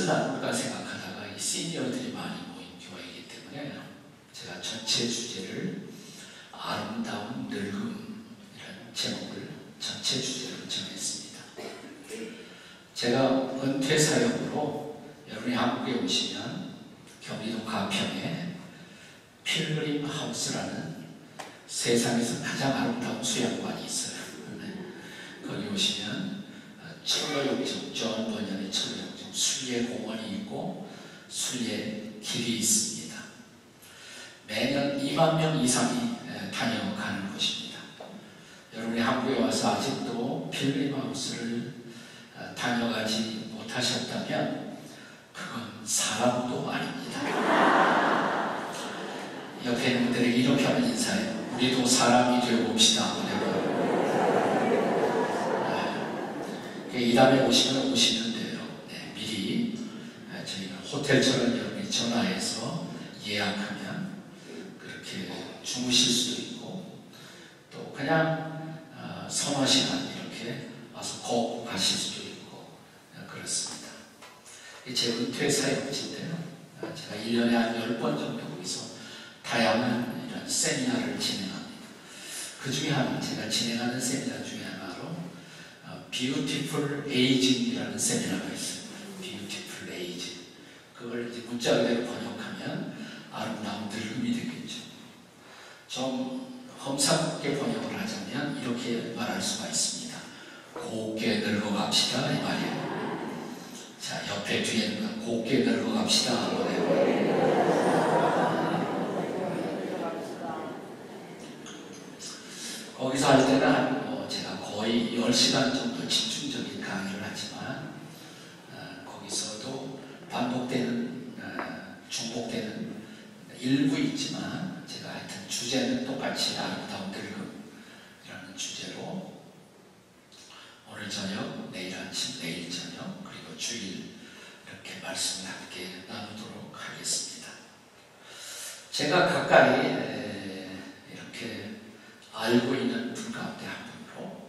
나눌까 생각하다가 이 시니어들이 많이 모인 교회이기 때문에 제가 전체 주제를 아름다운 늙음이라는 제목을 전체 주제로 정했습니다. 제가 은퇴 사역으로 여러분이 한국에 오시면 경기도 가평에 필그림 하우스라는 세상에서 가장 아름다운 수양관이 있어요. 거기 오시면 철로역정, 존 번연의 철로역정, 순례 공원이 있고 순례 길이 있습니다. 매년 2만 명 이상이 다녀가는 곳입니다. 여러분이 한국에 와서 아직도 필그림 하우스를 다녀가지 못하셨다면 그건 사람도 아닙니다. 옆에 있는 분들에게 이렇게 하는 인사예요. 우리도 사람이 되어봅시다. 이 다음에 오시면 돼요. 네, 미리 저희가 호텔처럼 여러분이 전화해서 예약하면 그렇게 주무실 수도 있고 또 그냥 서너 시간 이렇게 와서 걷고 가실 수도 있고 그렇습니다. 제 은퇴 사역지인데요. 제가 1년에 한 10번 정도 거기서 다양한 이런 세미나를 진행합니다. 그 중에 하나, 제가 진행하는 세미나 중에 하나로 Beautiful Aging이라는 세미나가 있어요. Beautiful Aging. 그걸 이제 문자 그대로 번역하면 아름다운 늙음이 되겠죠. 좀 험상궂게 번역을 하자면 이렇게 말할 수가 있습니다. 곱게 늙어갑시다 이 말이에요. 자, 옆에 뒤에 있는 곱게 늙어갑시다. 거기서 할 때는 제가 거의 10시간 정도 집중적인 강의를 하지만 거기서도 반복되는 중복되는 일부 있지만 제가 하여튼 주제는 똑같이 아름다운 늙음이라는 주제로 오늘 저녁, 내일 아침, 내일 저녁 그리고 주일 이렇게 말씀을 함께 나누도록 하겠습니다. 제가 가까이 이렇게 알고 있는 분 가운데 한 분으로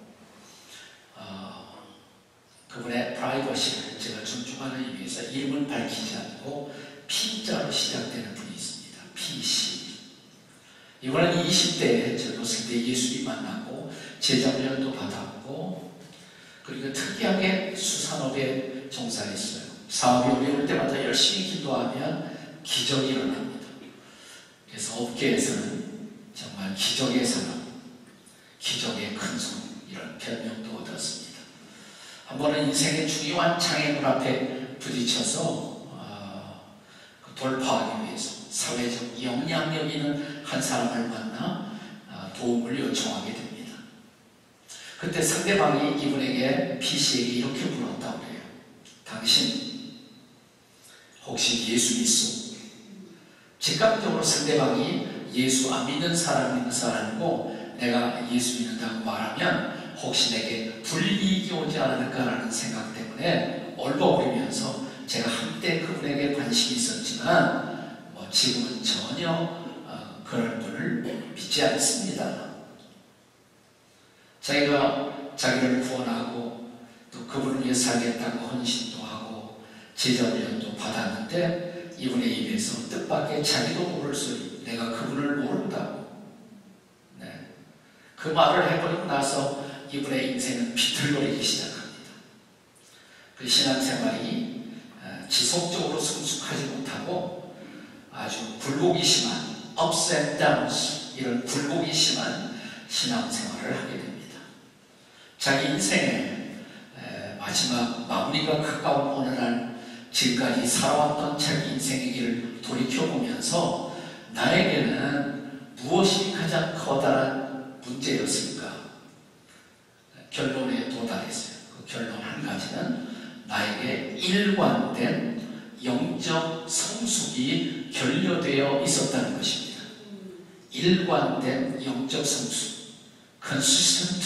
그분의 프라이버시를 제가 존중하는 의미에서 이름을 밝히지 않고 P자로 시작되는 분이 있습니다. PC. 이분은 20대에 젊었을 때 예수님 만나고 제자훈련도 받았고 그리고 특이하게 수산업에 종사했어요. 사업이 어려울 때마다 열심히 기도하면 기적이 일어납니다. 그래서 업계에서는 정말 기적의 사람, 기적의 큰손 이런 별명도 얻었습니다. 한 번은 인생의 중요한 장애물 앞에 부딪혀서 돌파하기 위해서 사회적 영향력 있는 한 사람을 만나 도움을 요청하게 됩니다. 그때 상대방이 이분에게 PC에게 이렇게 물었다고 해요. 당신 혹시 예수 믿소? 직감적으로 상대방이 예수 안 믿는 사람이고 내가 예수 믿는다고 말하면 혹시 내게 불이익이 오지 않을까라는 생각 때문에 얼버무리면서 제가 한때 그분에게 관심이 있었지만 지금은 전혀 그런 분을 믿지 않습니다. 자기가 자기를 구원하고 또 그분을 위해 살겠다고 헌신도 하고 제자훈련도 받았는데 이분의 입에서 뜻밖의 자기도 모를 소리, 내가 그분을 모른다고. 네. 그 말을 해버리고 나서 이분의 인생은 비틀거리기 시작합니다. 그 신앙생활이 지속적으로 성숙하지 못하고 아주 굴곡이 심한 ups and downs 이런 굴곡이 심한 신앙생활을 하게 됩니다. 자기 인생의 마지막 마무리가 가까운 어느 날 지금까지 살아왔던 자기 인생의 길을 돌이켜보면서 나에게는 무엇이 가장 커다란 문제였을까? 결론에 도달했어요. 그 결론 한 가지는 나에게 일관된 영적 성숙이 결여되어 있었다는 것입니다. 일관된 영적 성숙, consistent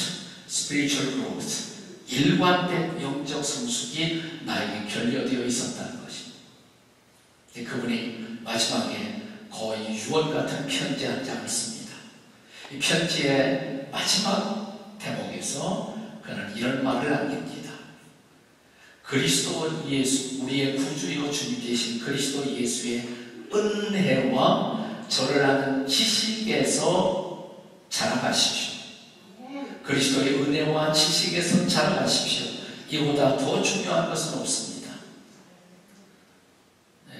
spiritual growth, 일관된 영적 성숙이 나에게 결여되어 있었다는 것입니다. 그분이 마지막에 거의 유언 같은 편지 한 장을 씁니다. 이 편지의 마지막 대목에서 그는 이런 말을 남깁니다. 그리스도 예수, 우리의 구주이고 주님 되신 그리스도 예수의 은혜와 저를 아는 지식에서 자라가십시오. 그리스도의 은혜와 지식에서 자라가십시오. 이보다 더 중요한 것은 없습니다.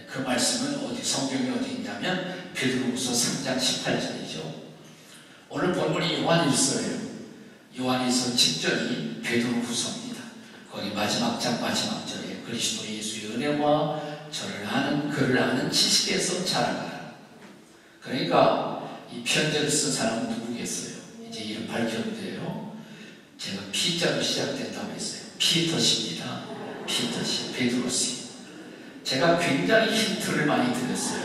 그 말씀은 어디, 성경이 어디 있냐면 베드로후서 3장 18절이죠. 오늘 본문이 요한일서예요. 요한일서 직전이 베드로후서입니다. 거기 마지막 장 마지막 절에 그리스도 예수의 은혜와 저를 아는, 그를 아는 지식에서 자라가라. 그러니까 이 편지를 쓴 사람은 누구겠어요? 이제 이름 밝혀도 돼요. 제가 P자로 시작된다고 했어요. 피터씨입니다. 피터씨, 베드로씨. 제가 굉장히 힌트를 많이 드렸어요.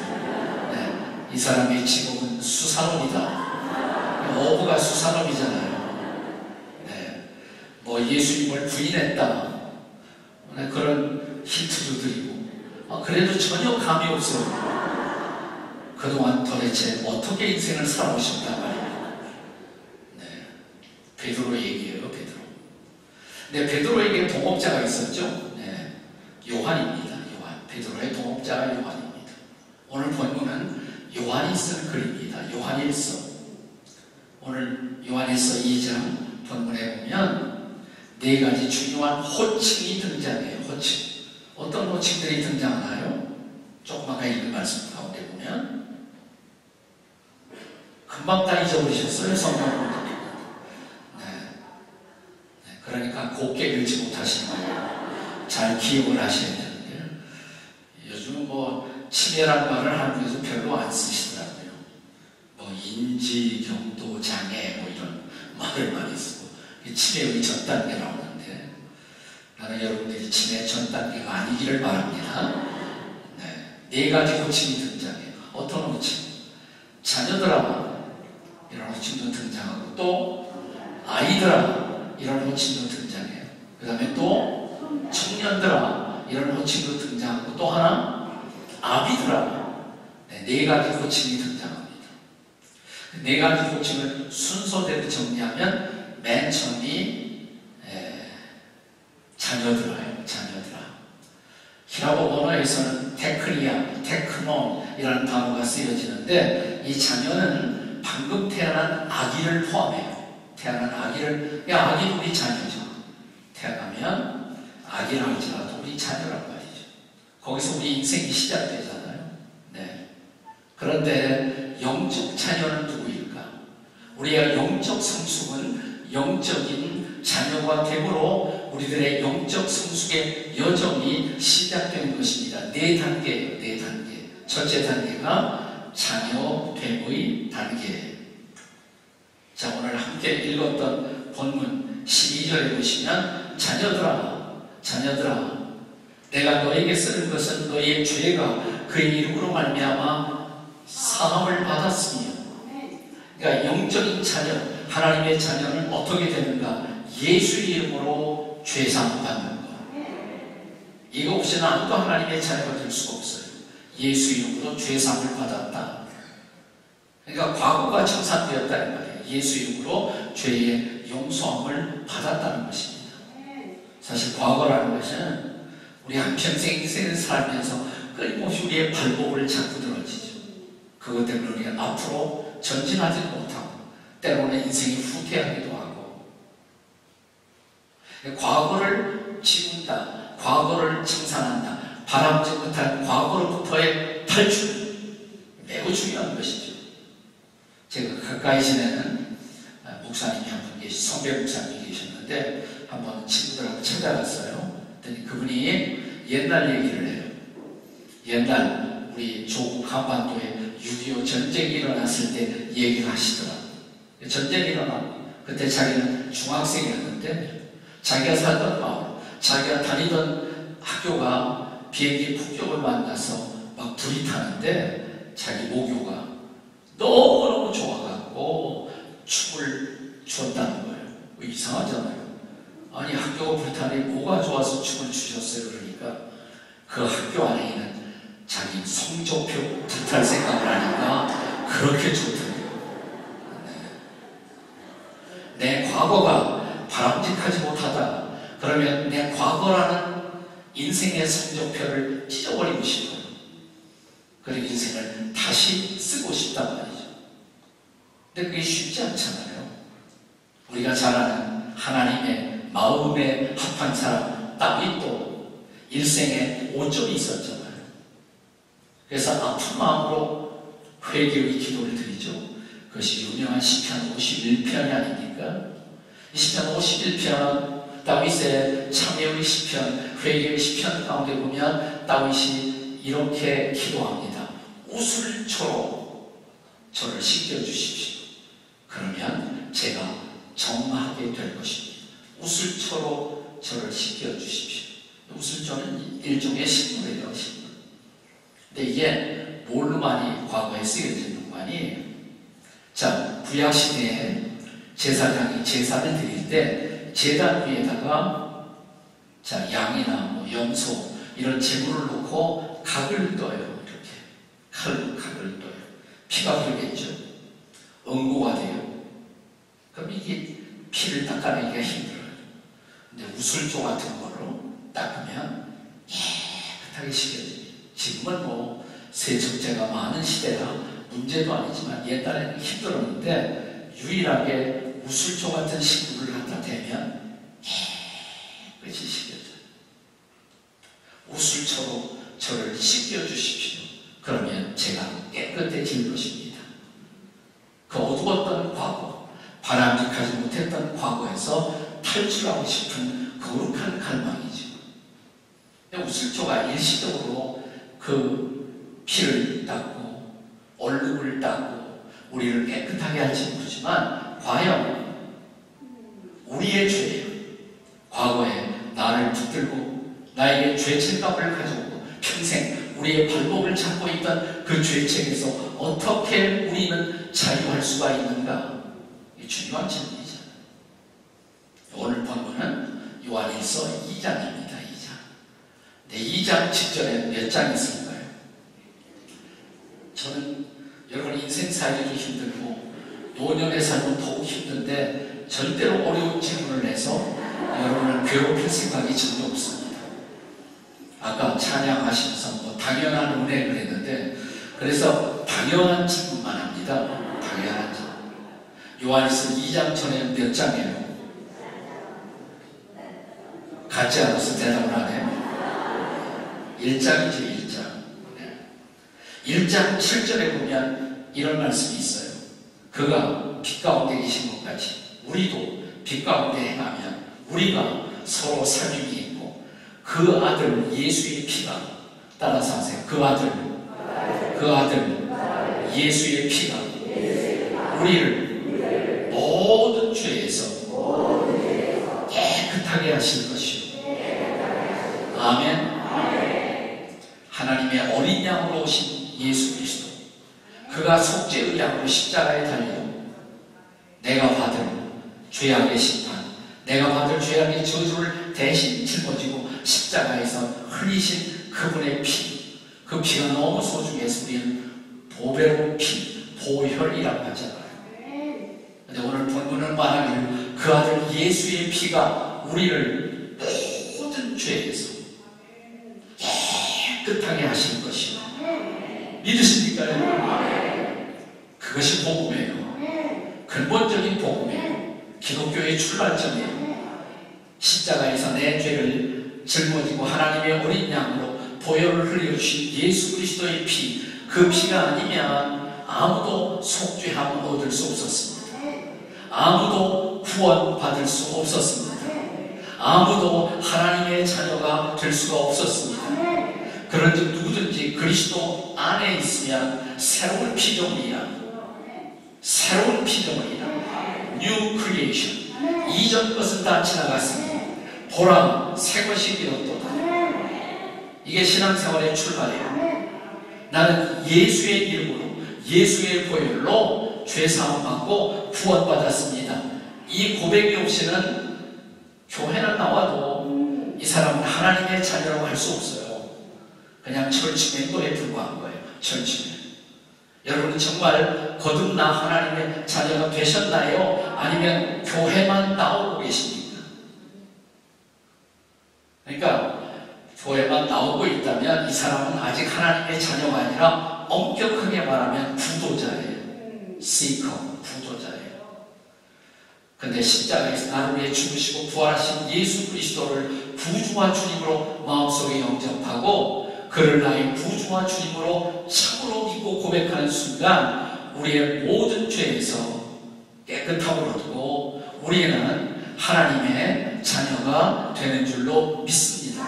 네, 이 사람의 직업은 수사놈이다. 어부가 수사놈이잖아요. 네, 뭐 예수님을 부인했다. 네, 그런 힌트도 드리고, 그래도 전혀 감이 없어요. 그동안 도대체 어떻게 인생을 살아오셨단 말이에요. 네, 베드로 얘기예요, 베드로. 네, 베드로에게 동업자가 있었죠. 네, 요한입니다. 요한. 베드로의 동업자가 요한입니다. 오늘 본문은 요한이 쓴 글입니다. 요한일서. 오늘 요한일서 2장 본문에 보면 네 가지 중요한 호칭이 등장해요. 호칭. 어떤 호칭들이 등장하나요? 조금 아까 읽은 말씀 가운데 보면 금방 다 잊어버리셨어요, 성경을. 네, 그러니까 곱게 읽지 못하시는 거예요. 잘 기억을 하셔야 되는데 요즘 뭐 치매란 말을 한국에서 별로 안 쓰시더라고요. 뭐 인지, 경도, 장애 뭐 이런 말을 많이 쓰고 치매의 전 단계라고 하는데 나는 여러분들이 치매 전 단계가 아니기를 바랍니다. 네 가지 호칭이 등장해요. 어떤 호칭? 자녀들아 이런 호칭도 등장하고 또 아이들아 이런 호칭도 등장해요. 그 다음에 또 청년들아 이런 호칭도 등장하고 또 하나 아비들아 네 가지 호칭이 등장합니다. 네 가지 호칭을 순서대로 정리하면 맨 처음이 자녀들아요. 자녀들아. 히라보 번호에서는 테크니아, 테크논 이라는 단어가 쓰여지는데 이 자녀는 방금 태어난 아기를 포함해요. 태어난 아기를, 아기도 우리 자녀죠. 태어나면 아기라 할지라도 우리 자녀란 말이죠. 거기서 우리 인생이 시작되잖아요. 네. 그런데 영적 자녀는 누구일까? 우리의 영적 성숙은 영적인 자녀가 됨으로 우리들의 영적 성숙의 여정이 시작되는 것입니다. 네 단계예요. 네 단계. 첫째 단계가 자녀됨의 단계예요. 자, 오늘 함께 읽었던 본문 12절에 보시면 자녀들아, 자녀들아, 내가 너에게 쓰는 것은 너의 죄가 그의 이름으로 말미암아 사함을 받았으며, 그러니까 영적인 자녀, 하나님의 자녀는 어떻게 되는가? 예수 이름으로 죄사함을 받는 것. 이거 없이는 아무도 하나님의 자녀가 될 수가 없어요. 예수 이름으로 죄사함을 받았다. 그러니까 과거가 청산되었다는 말이에요. 예수 이름으로 죄의 용서함을 받았다는 것입니다. 사실 과거라는 것은 우리 한평생 인생을 살면서 끊임없이 우리의 발목을 잡고 늘어지죠. 그것 때문에 우리가 앞으로 전진하지 못하고 때로는 인생이 후퇴하기도 하고, 과거를 지운다, 과거를 청산한다, 바람지 못한 과거로부터의 탈출, 매우 중요한 것이죠. 제가 가까이 지내는 목사님이 한 분 성배 목사님이 계셨는데 한번 친구들하고 찾아갔어요. 그랬더니 그분이 옛날 얘기를 해요. 옛날 우리 조국 한반도에 6.25 전쟁이 일어났을 때 얘기를 하시더라고요. 전쟁이 일어나고 그때 자기는 중학생이었는데 자기가 살던 마을, 자기가 다니던 학교가 비행기 폭격을 만나서 막 불이 타는데 자기 모교가 너무너무 좋아갖고 춤을 췄다는 거예요. 이상하잖아요. 아니 학교가 불타는데 뭐가 좋아서 춤을 추셨어요? 그러니까 그 학교 안에 있는 자기 성적표 불탈 생각을 하니까 그렇게 좋더래요. 내 과거가 바람직하지 못하다. 그러면 내 과거라는 인생의 성적표를 찢어버리고 싶어요. 그리고 인생을 다시 쓰고 싶단 말이죠. 근데 그게 쉽지 않잖아요. 우리가 잘 아는 하나님의 마음에 합한 사람 다윗도 일생에 5점이 있었잖아요. 그래서 아픈 마음으로 회개의 기도를 드리죠. 그것이 유명한 시편 51편이 아닙니까? 이 시편 51편은 다윗의 참회의 시편, 회개의 시편 가운데 보면 다윗이 이렇게 기도합니다. 우슬초로 저를 씻겨주십시오. 그러면 제가 정하게 될 것입니다. 우슬초로 저를 씻겨주십시오. 우슬초는 일종의 식물이에요. 식물. 근데 이게 뭘로 많이 과거에 쓰여지는 거 아니에요? 자, 구약시대에 제사장이 제사를 드릴 때 제단 위에다가 자, 양이나 뭐 염소 이런 재물을 놓고 각을 떠요. 이렇게 각을 떠요. 피가 흐르겠죠. 응고가 돼요. 그럼 이게 피를 닦아내기가 힘들어요. 근데 우슬조 같은 걸로 닦으면 깨끗하게 씻겨져요. 지금은 뭐 세척제가 많은 시대라 문제도 아니지만 옛날에는 힘들었는데 유일하게 우슬조 같은 식물을 갖다 대면 깨끗이 씻겨져요. 우슬초로 저를 씻겨주십시오. 그러면 제가 깨끗해질 것입니다. 그 어두웠던 과거, 바람직하지 못했던 과거에서 탈출하고 싶은 거룩한 갈망이죠. 우슬초가 일시적으로 그 피를 닦고 얼룩을 닦고 우리를 깨끗하게 할지 모르지만 과연 우리의 죄예요. 과거에 나를 붙들고 나에게 죄책감을 가져오고 평생 우리의 발목을 잡고 있던 그 죄책에서 어떻게 우리는 자유할 수가 있는가? 이게 중요한 질문이잖아요. 오늘 본문은 요한일서 2장입니다. 2장. 네, 2장 직전에 몇 장 있을까요? 저는 여러분 인생 살기도 힘들고 노년의 삶은 더욱 힘든데 절대로 어려운 질문을 내서 여러분을 괴롭힐 생각이 전혀 없습니다. 아까 찬양하시면서 뭐 당연한 은혜를 했는데 그래서 당연한 질문만 합니다. 당연한 질문. 요한일서 2장 전에 몇 장이에요? 같지 않아서 대답을 안 해요. 1장이죠. 1장. 1장 7절에 보면 이런 말씀이 있어요. 그가 빛 가운데 계신 것 같이 우리도 빛 가운데 행하면 우리가 서로 살림이 있고 그 아들 예수의 피가 따라서 하세요. 그 아들 예수의 피가 우리를 모든 죄에서 깨끗하게 하실 것이요. 아멘. 하나님의 어린 양으로 오신 예수 그리스도, 그가 속죄의 양으로 십자가에 달려 내가 받을 죄악의 심판, 내가 받을 죄악의 저주를 대신 짊어지고 십자가에서 흘리신 그분의 피, 그 피가 너무 소중해서 우리는 보배로운 피, 보혈이라고 하잖아요. 근데 오늘 본문은 말하기를 그 아들 예수의 피가 우리를 모든 죄에서 깨끗하게 하신 것이요. 믿으십니까? 그것이 복음이에요. 근본적인 복음이에요. 기독교의 출발점이에요. 십자가에서 내 죄를 짊어지고 하나님의 어린 양으로 보혈을 흘려주신 예수 그리스도의 피, 그 피가 아니면 아무도 속죄함을 얻을 수 없었습니다. 아무도 구원받을 수 없었습니다. 아무도 하나님의 자녀가 될 수가 없었습니다. 그런즉 누구든지 그리스도 안에 있으면 새로운 피조물이야. 새로운 피조물이다. New creation. 이전 것은 다 지나갔습니다. 보라, 새 것이 되었도다. 이게 신앙생활의 출발이에요. 나는 예수의 이름으로 예수의 보혈로 죄사함 받고 구원받았습니다. 이 고백이 없이는 교회는 나와도 이 사람은 하나님의 자녀라고 할 수 없어요. 그냥 철치 멤버에 불과한 거예요. 철치. 여러분은 정말 거듭나 하나님의 자녀가 되셨나요? 아니면 교회만 나오고 계십니까? 그러니까 교회만 나오고 있다면 이 사람은 아직 하나님의 자녀가 아니라 엄격하게 말하면 구도자예요. seeker, 구도자예요. 근데 십자가에서 나를 위해 죽으시고 부활하신 예수 그리스도를 구주와 주님으로 마음속에 영접하고 그를 나의 구주와 주님으로 참으로 믿고 고백하는 순간 우리의 모든 죄에서 깨끗함을 얻고 우리는 하나님의 자녀가 되는 줄로 믿습니다.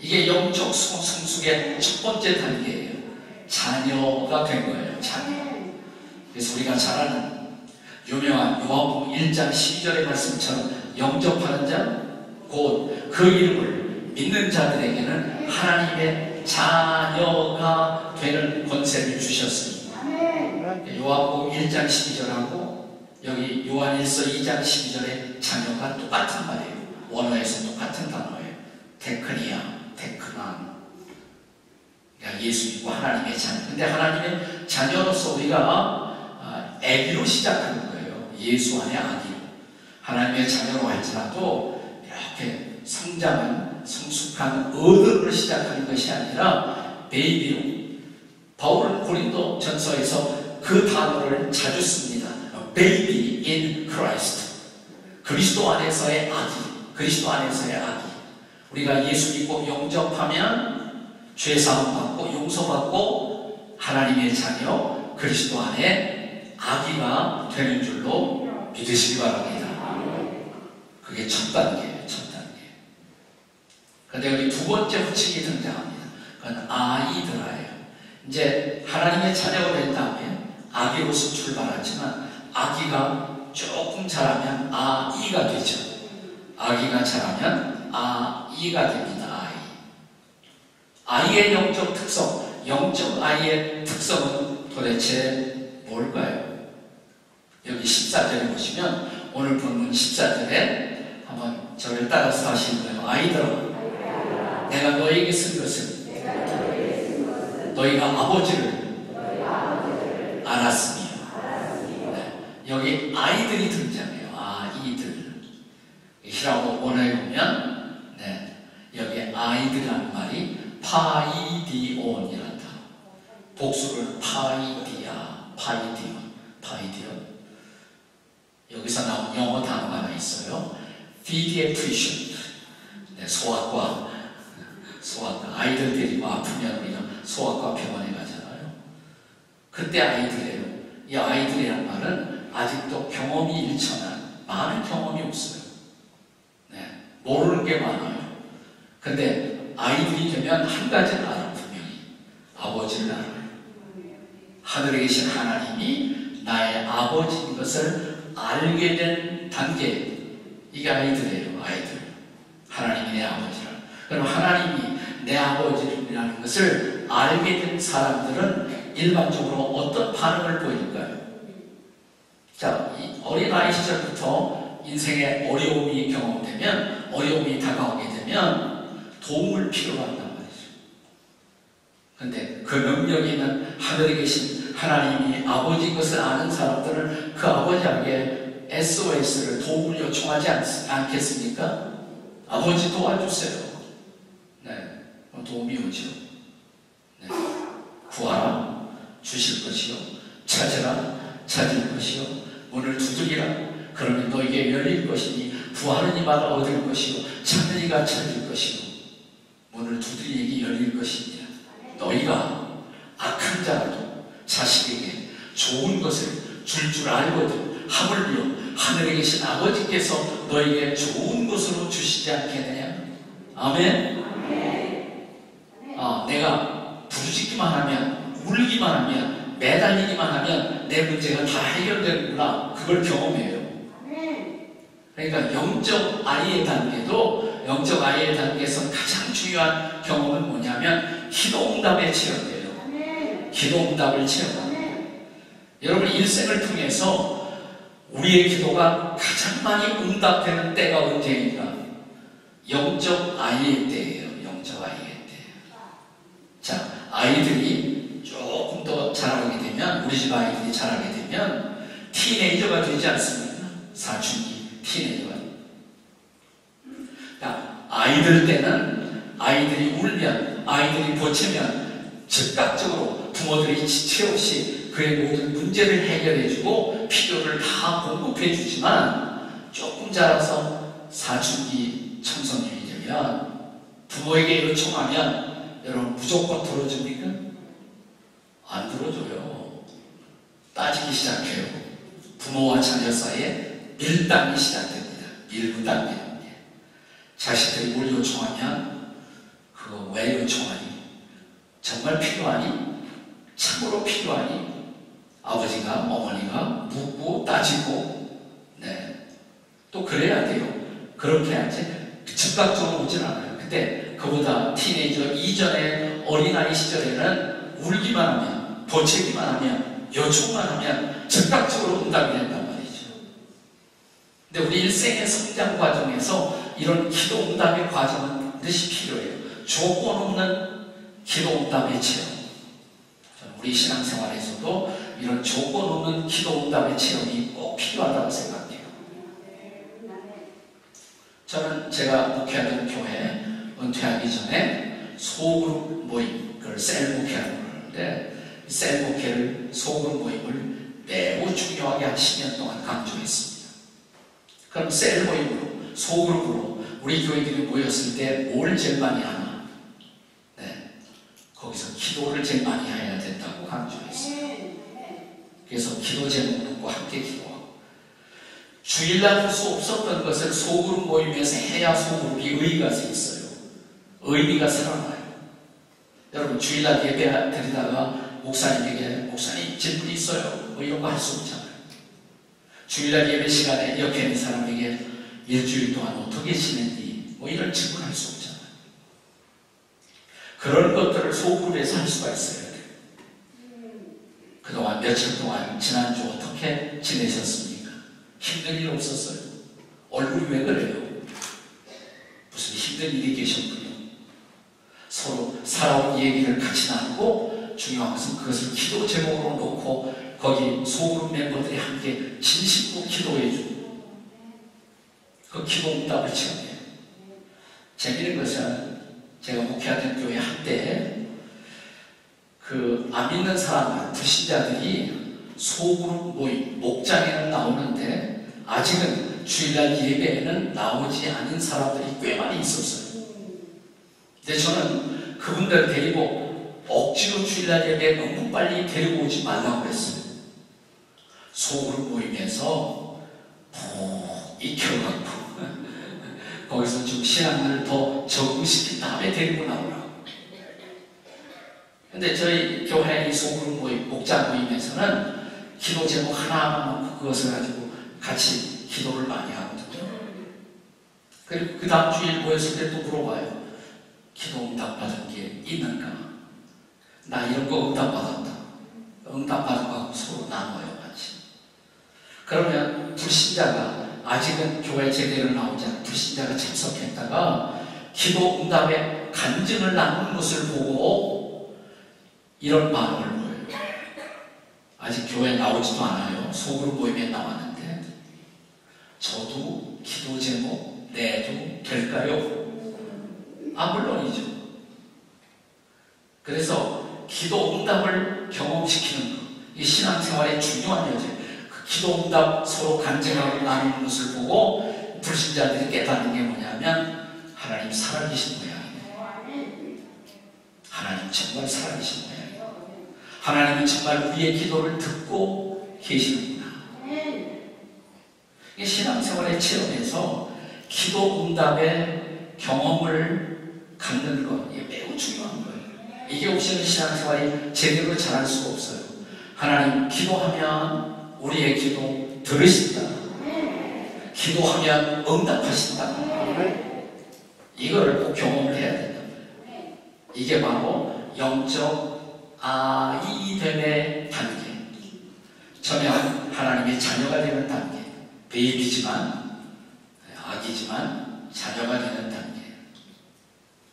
이게 영적 성숙의 첫 번째 단계예요. 자녀가 된 거예요. 자녀. 그래서 우리가 잘 아는 유명한 요한복음 1장 12절의 말씀처럼 영접하는 자, 곧 그 이름을 믿는 자들에게는 하나님의 자녀가 되는 권세를 주셨습니다. 요한복음 1장 12절하고 여기 요한일서 2장 12절의 자녀가 똑같은 말이에요. 원어에서 똑같은 단어예요. 테크니아, 테크난. 그러니까 예수 믿고 하나님의 자녀. 근데 하나님의 자녀로서 우리가 아기로 시작하는 거예요. 예수 안에 아기로. 하나님의 자녀로 할지라도 이렇게 성장한 성숙한 어른으로 시작하는 것이 아니라 베이비로. 바울은 고린도 전서에서 그 단어를 자주 씁니다. Baby in Christ. 그리스도 안에서의 아기. 그리스도 안에서의 아기. 우리가 예수 믿고 영접하면 죄사함 받고 용서받고 하나님의 자녀 그리스도 안에 아기가 되는 줄로 믿으시기 바랍니다. 그게 첫 단계예요. 첫 단계. 그런데 여기 두 번째 호칭이 등장합니다. 그건 아이들아예요. 이제 하나님의 자녀가 된 다음에 아기로서 출발하지만 아기가 조금 자라면 아이가 되죠. 아기가 자라면 아이가 됩니다. 아이의 영적 특성, 영적 아이의 특성은 도대체 뭘까요? 여기 14절에 보시면 오늘 본문 14절에 한번 저를 따라서 하시는 거예요. 아이들아, 내가 너에게 쓴 것은 너희가 아버지를 알았으며. 네. 여기 아이들이 등장해요. 아이들. 히라고 원어에 보면 여기 아이들이라는 말이 파이디온이란다. 복수를 파이디아, 파이디온. 여기서 나온 영어 단어가 하나 있어요. pediatrician. 소아과. 아이들 데리고 아프면 우리가 소아과 병원에 가잖아요. 그때 아이들이에요. 이 아이들이란 말은 아직도 경험이 일천한 많은 경험이 없어요. 모르는 게 많아요. 근데 아이들이 되면 한 가지는 알아요. 분명히 아버지를 알아요. 하늘에 계신 하나님이 나의 아버지인 것을 알게 된 단계. 이게 아이들이에요. 아이들. 하나님이 내 아버지라. 그럼 하나님이 내 아버지라는 것을 알게 된 사람들은 일반적으로 어떤 반응을 보일까요? 자, 이 어린아이 시절부터 인생에 어려움이 경험되면, 어려움이 다가오게 되면 도움을 필요로 한단 말이죠. 근데 그 능력이 있는 하늘에 계신 하나님이 아버지인 것을 아는 사람들은 그 아버지에게 SOS를 도움을 요청하지 않겠습니까? 아버지 도와주세요. 도움이 오죠. 구하라, 주실 것이요. 찾으라, 찾을 것이요. 문을 두드리라, 그러면 너에게 열릴 것이니 구하는 이마다 얻을 것이요. 찾는 이가 찾을 것이요. 문을 두드리니 열릴 것이니라. 너희가 악한 자라도 자식에게 좋은 것을 줄 알거든 하물며 하늘에 계신 아버지께서 너에게 좋은 것으로 주시지 않겠느냐. 아멘. 내가 부르짖기만 하면, 울기만 하면, 매달리기만 하면 내 문제가 다 해결되는구나. 그걸 경험해요. 그러니까 영적 아이의 단계도, 영적 아이의 단계에서 가장 중요한 경험은 뭐냐면 기도응답의 체험이에요. 기도응답을 체험합니다. 여러분 일생을 통해서 우리의 기도가 가장 많이 응답되는 때가 언제인가? 영적 아이의 때예요. 영적 아이의 때. 자, 아이들이 조금 더 자라게 되면, 우리 집 아이들이 자라게 되면 티네이저가 되지 않습니까? 사춘기 티네이저가. 아이들 때는 아이들이 울면, 아이들이 보채면 즉각적으로 부모들이 지체 없이 그의 모든 문제를 해결해주고 필요를 다 공급해주지만 조금 자라서 사춘기 청소년이 되면 부모에게 요청하면 여러분 무조건 들어줍니까? 안 들어줘요. 따지기 시작해요. 부모와 자녀 사이에 밀당이 시작됩니다. 밀고 당기는 게. 자식들이 뭘 요청하면 그거 왜 요청하니? 정말 필요하니? 참으로 필요하니? 아버지가 어머니가 묻고 따지고 또 그래야 돼요. 그렇게 하지 즉각적으로 오진 않아요. 근데 그보다 티네이저 이전에 어린아이 시절에는 울기만 하면, 보채기만 하면, 요청만 하면 즉각적으로 응답이 된단 말이죠. 근데 우리 일생의 성장 과정에서 이런 기도 응답의 과정은 반드시 필요해요. 조건 없는 기도 응답의 체험. 우리 신앙생활에서도 이런 조건 없는 기도 응답의 체험이 꼭 필요하다고 생각해요. 저는 제가 목회하던 교회 은퇴하기 전에 소그룹 모임, 그걸 셀 목회라고 그러는데 셀 목회를, 소그룹 모임을 매우 중요하게 한 10년 동안 강조했습니다. 그럼 셀 모임으로, 소그룹으로 우리 교회들이 모였을 때 뭘 제일 많이 하나? 거기서 기도를 제일 많이 해야 된다고 강조했어요. 그래서 기도 제목 듣고 함께 기도하고, 주일날 할 수 없었던 것을 소그룹 모임에서 해야 소그룹이 의의가 있어요. 의미가 살아나요. 여러분 주일날 예배 드리다가 목사님에게 목사님 질문이 있어요 뭐 이런 거 할 수 없잖아요. 주일날 예배 시간에 옆에 있는 사람에게 일주일 동안 어떻게 지냈니 뭐 이런 질문할 수 없잖아요. 그런 것들을 소그룹에서 할 수가 있어야 돼요. 그동안 며칠 동안 지난주 어떻게 지내셨습니까? 힘든 일 없었어요? 얼굴이 왜 그래요? 무슨 힘든 일이 계셨군요. 서로 살아온 얘기를 같이 나누고, 중요한 것은 그것을 기도 제목으로 놓고 거기 소그룹 멤버들이 함께 진심으로 기도해주고 그 기도 응답을 체험해요. 재미있는 것은 제가 목회하던 교회 한때 안 믿는 사람들, 불신자들이 소그룹 모임, 목장에는 나오는데 아직은 주일날 예배에는 나오지 않은 사람들이 꽤 많이 있었어요. 근데 저는 그분들 데리고 억지로 주일날 예배에 너무 빨리 데리고 오지 말라고 그랬어요. 소그룹 모임에서 푹 익혀갖고 거기서 좀 신앙을 더 적응시킨 다음에 데리고 나오라고. 근데 저희 교회 이 소그룹 모임, 목장 모임에서는 기도 제목 하나만 놓고 그것을 가지고 같이 기도를 많이 하거든요. 그리고 그 다음 주일 모였을 때 또 물어봐요. 기도 응답 받은 게 있는가? 나 이런 거 응답 받았다. 응답 받은 거하고 서로 나눠요, 같이. 그러면 불신자가 아직은 교회 제대로 나오지 않은 불신자가 참석했다가 기도 응답에 간증을 나누는 것을 보고 이런 반응을 보여요. 아직 교회에 나오지도 않아요. 소그룹 모임에 나왔는데 저도 기도 제목 내도 될까요? 물론이죠. 그래서 기도 응답을 경험시키는 것, 이 신앙생활의 중요한 여제. 그 기도 응답 서로 간증하고 나누는 것을 보고 불신자들이 깨닫는 게 뭐냐면 하나님 살아계신 모양이에요. 하나님 정말 살아계신 모양이에요. 하나님은 정말 우리의 기도를 듣고 계시는구나. 이 신앙생활의 체험에서 기도 응답의 경험을 갖는 것, 이게 매우 중요한 거예요. 이게 없이는 신앙생활이 제대로 잘할 수가 없어요. 하나님 기도하면 우리의 기도 들으신다. 기도하면 응답하신다. 이걸 꼭 경험을 해야 된다. 이게 바로 영적 아이됨의 단계. 저는 하나님의 자녀가 되는 단계. 베이비지만, 아기지만 자녀가 되는 단계.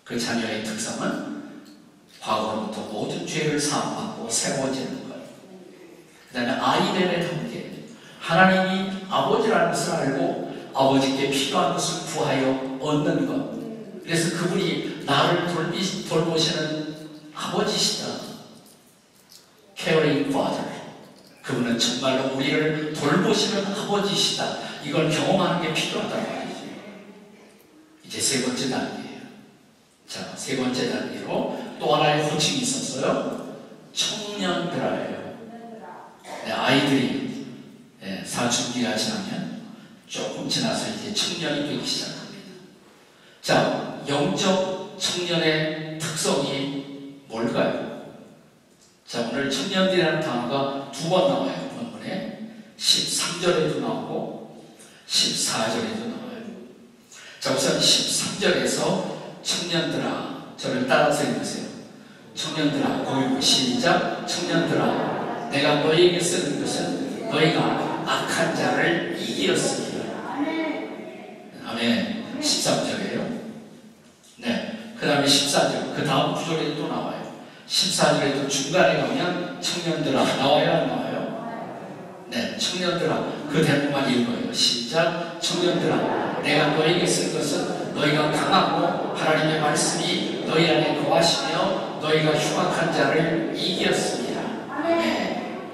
그 자녀의 특성은 과거로부터 모든 죄를 사함받고 새로워지는 것. 그 다음에 아이됨의 단계. 하나님이 아버지라는 것을 알고 아버지께 필요한 것을 구하여 얻는 것. 그래서 그분이 나를 돌보시는 아버지시다. Caring Father. 그분은 정말로 우리를 돌보시는 아버지시다. 이걸 경험하는 게 필요하다는 말이죠. 이제 세 번째 단계예요. 자, 세 번째 단계로 또 하나의 호칭이 있었어요. 청년들아예요. 네, 아이들이 사춘기가 지나면 조금 지나서 이제 청년이 되기 시작합니다. 자, 영적 청년의 특성이 뭘까요? 자, 오늘 청년들이라는 단어가 두 번 나와요. 본문에 13절에도 나오고 14절에도 나와요. 자, 우선 13절에서 청년들아, 저를 따라서 읽으세요. 청년들아, 고유 시작. 청년들아, 내가 너희에게 쓰는 것은 너희가 악한 자를 이기었습니다. 아멘. 13절이에요. 네. 그 다음에 14절, 그 다음 구절에 또 나와요. 14절에도 중간에 가면 청년들아, 나와요, 안 나와요? 네. 청년들아, 그 대목만 읽어요. 시작. 청년들아, 내가 너희에게 쓴 것은 너희가 강하고 하나님의 말씀이 너희 안에 거하시며 너희가 흉악한 자를 이기었습니다. 네.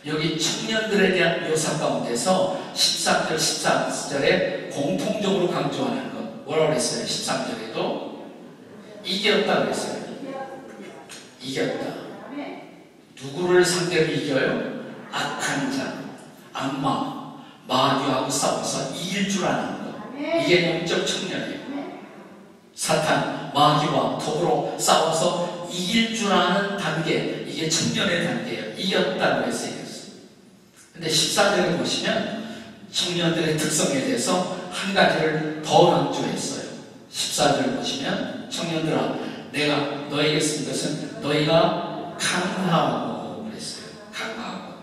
여기 청년들에 대한 묘사 가운데서 13절, 14절에 공통적으로 강조하는 것 뭐라고 그랬어요? 13절에도 이겼다고 그랬어요. 이겼다. 누구를 상대로 이겨요? 악한 자, 악마, 마귀하고 싸워서 이길 줄 아는 것. 이게 영적 청년이에요. 사탄, 마귀와 더불어 싸워서 이길 줄 아는 단계, 이게 청년의 단계예요. 이겼다고 해서 이겼어요. 근데 14절에 보시면 청년들의 특성에 대해서 한 가지를 더 강조했어요. 14절 보시면 청년들아, 내가 너에게 쓴 것은 너희가 강하고 그랬어요. 강하고.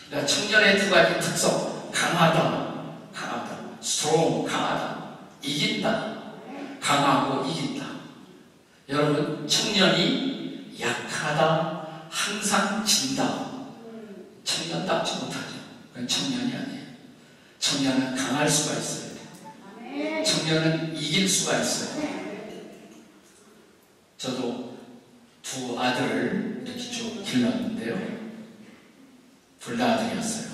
그러니까 청년의 두 가지 특성, 강하다, strong, 강하다, 이긴다, 강하고 이긴다. 여러분, 청년이 약하다, 항상 진다. 청년답지 못하죠. 그건 청년이 아니에요. 청년은 강할 수가 있어요. 청년은 이길 수가 있어요. 저도 두 아들을 이렇게 쭉 길렀는데요. 둘 다 아들이었어요.